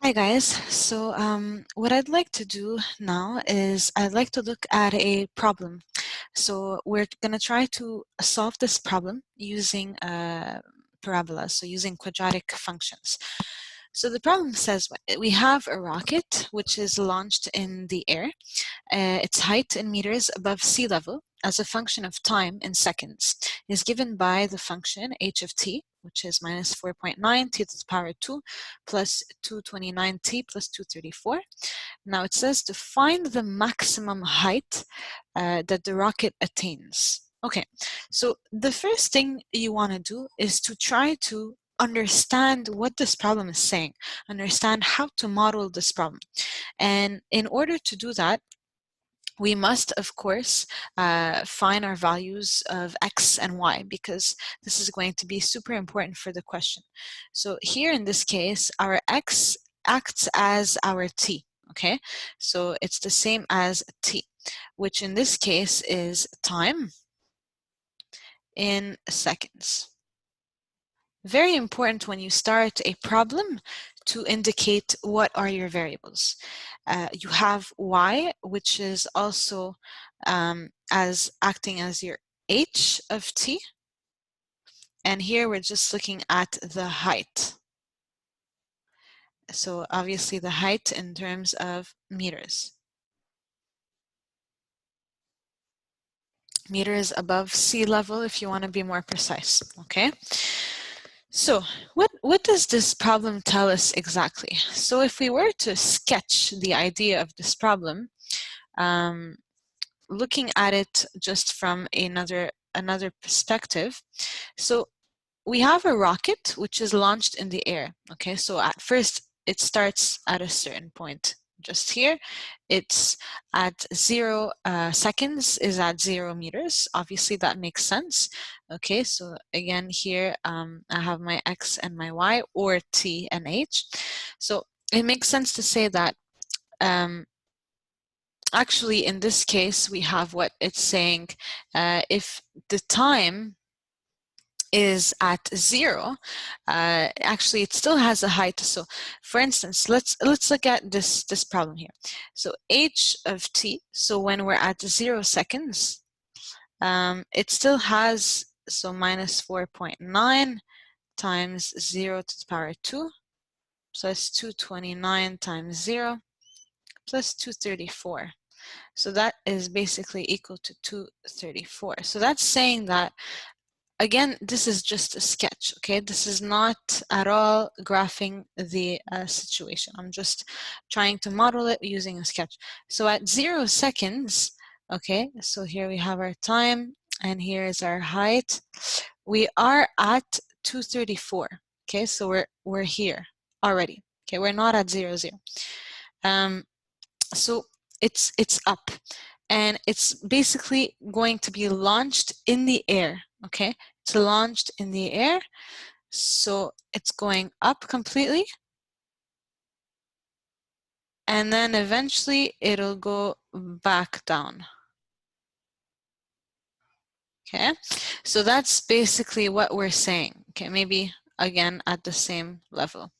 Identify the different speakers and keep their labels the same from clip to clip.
Speaker 1: Hi guys, so what I'd like to do now is I'd like to look at a problem. So we're going to try to solve this problem using parabola, so using quadratic functions. So the problem says we have a rocket which is launched in the air. Its height in meters above sea level as a function of time in seconds is given by the function h of t, which is minus 4.9 t to the power 2 plus 229t plus 234. Now it says to find the maximum height that the rocket attains. Okay, so the first thing you want to do is to try to understand what this problem is saying, understand how to model this problem. And in order to do that, we must, of course, find our values of x and y, because this is going to be super important for the question. So here in this case, our x acts as our t, okay? So it's the same as t, which in this case is time in seconds. Very important when you start a problem to indicate what are your variables. You have y, which is also as acting as your h of t. And here we're just looking at the height. So obviously the height in terms of meters. Meters above sea level if you want to be more precise, okay? So what does this problem tell us exactly? So if we were to sketch the idea of this problem, looking at it just from another perspective, so we have a rocket which is launched in the air, okay? So at first it starts at a certain point. Just here, it's at 0 seconds is at 0 meters. Obviously that makes sense. Okay, so again here I have my x and my y, or t and h. So it makes sense to say that actually in this case we have what it's saying. If the time is at 0, actually it still has a height. So for instance, let's look at this problem here. So h of t, so when we're at 0 seconds, it still has, so minus 4.9 times 0 to the power 2 plus 229 times 0 plus 234. So that is basically equal to 234. So that's saying that, again, this is just a sketch, okay? This is not at all graphing the situation. I'm just trying to model it using a sketch. So at 0 seconds, okay, so here we have our time, and here is our height. We are at 234, okay? So we're here already, okay? We're not at 0, 0. So it's up, and it's basically going to be launched in the air, okay? It's launched in the air, so it's going up completely, and then eventually it'll go back down. Okay, so that's basically what we're saying. Okay, maybe again at the same level.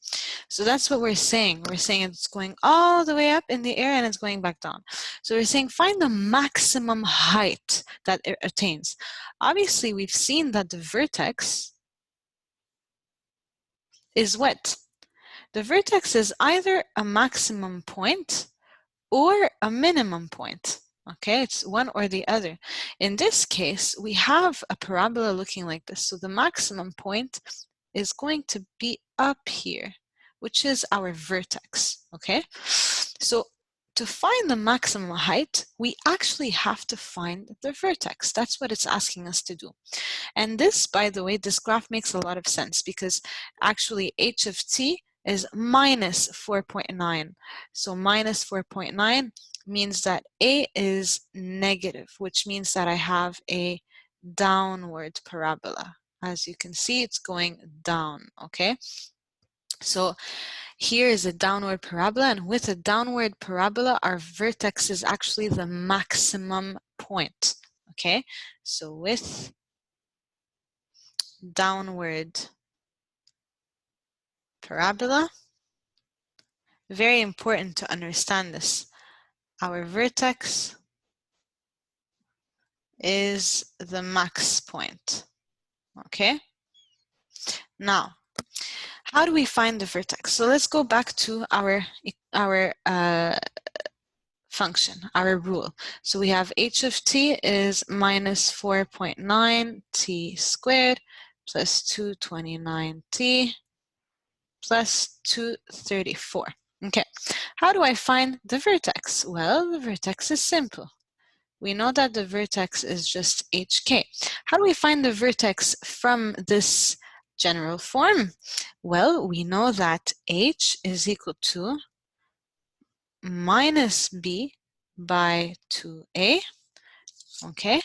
Speaker 1: So that's what we're saying. We're saying it's going all the way up in the air and it's going back down. So we're saying find the maximum height that it attains. Obviously, we've seen that the vertex is what? The vertex is either a maximum point or a minimum point. Okay, it's one or the other. In this case, we have a parabola looking like this. So the maximum point is going to be up here, which is our vertex, okay? So to find the maximum height, we actually have to find the vertex. That's what it's asking us to do. And this, by the way, this graph makes a lot of sense, because actually h of t is minus 4.9. So minus 4.9 means that a is negative, which means that I have a downward parabola. As you can see, it's going down, okay? So here is a downward parabola, and with a downward parabola, our vertex is actually the maximum point, okay? So with downward parabola, Very important to understand this. Our vertex is the max point, okay? Now, how do we find the vertex? So let's go back to our function, our rule. So we have h of t is minus 4.9 t squared plus 229t plus 234. Okay, how do I find the vertex? Well, the vertex is simple. We know that the vertex is just hk. How do we find the vertex from this general form? Well, we know that h is equal to minus b by 2a, okay?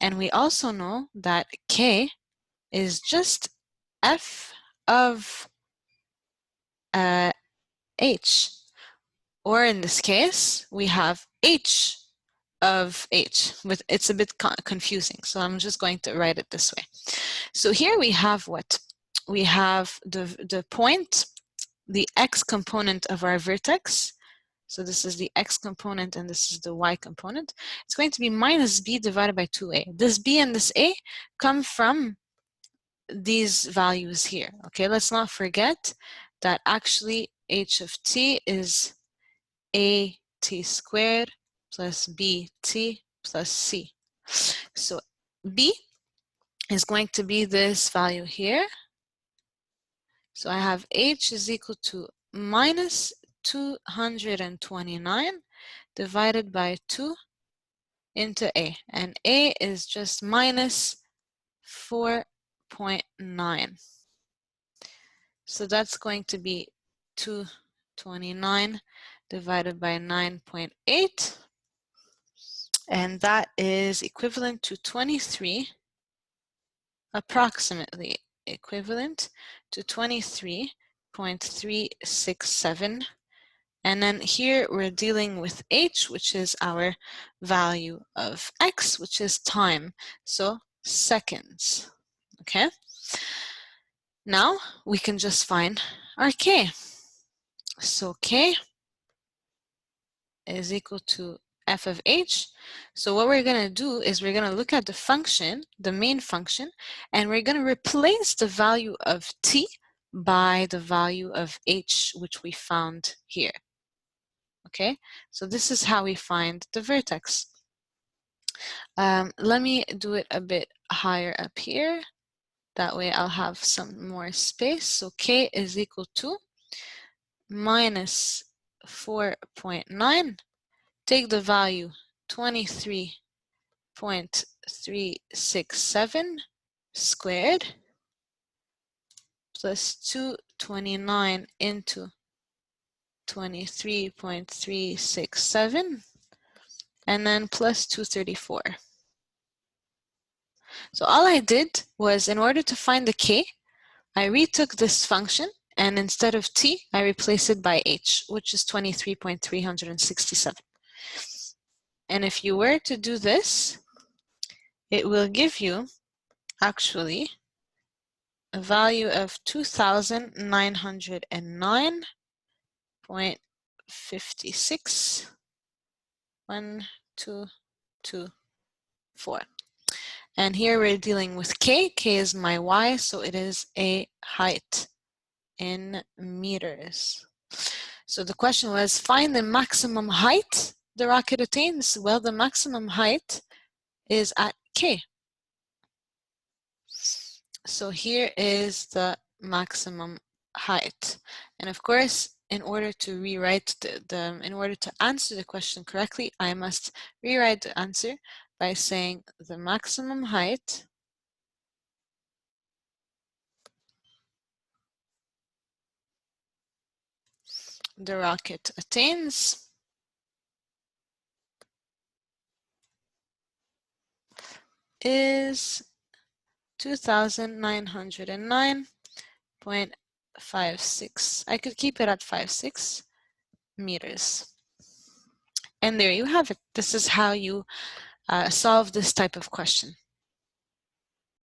Speaker 1: And we also know that k is just f of h, or in this case, we have h of h. It's a bit confusing, so I'm just going to write it this way. So here we have what? We have the point, the x component of our vertex. So this is the x component and this is the y component. It's going to be minus b divided by 2a. This b and this a come from these values here. Okay, let's not forget that actually h of t is a t squared plus bt plus c. So b is going to be this value here. So I have h is equal to minus 229 divided by 2 into a, and a is just minus 4.9. So that's going to be 229 divided by 9.8, and that is equivalent to 23, approximately equivalent to 23.367. And then here we're dealing with h, which is our value of x, which is time, so seconds, okay? Now we can just find our k. So k is equal to f of h. So what we're going to do is we're going to look at the function, the main function, and we're going to replace the value of t by the value of h, which we found here. Okay, so this is how we find the vertex. Let me do it a bit higher up here. That way I'll have some more space. So k is equal to minus 4.9. Take the value 23.367 squared plus 229 into 23.367, and then plus 234. So all I did was, in order to find the k, I retook this function, and instead of t, I replaced it by h, which is 23.367. And if you were to do this, it will give you actually a value of 2,909.56. 1, 2, 2, 4. And here we're dealing with k. K is my y, so it is a height in meters. So the question was, find the maximum height the rocket attains. Well, the maximum height is at k. So here is the maximum height. And of course, in order to rewrite in order to answer the question correctly, I must rewrite the answer by saying the maximum height the rocket attains is 2,909.56. I could keep it at 56 meters. And there you have it. This is how you solve this type of question.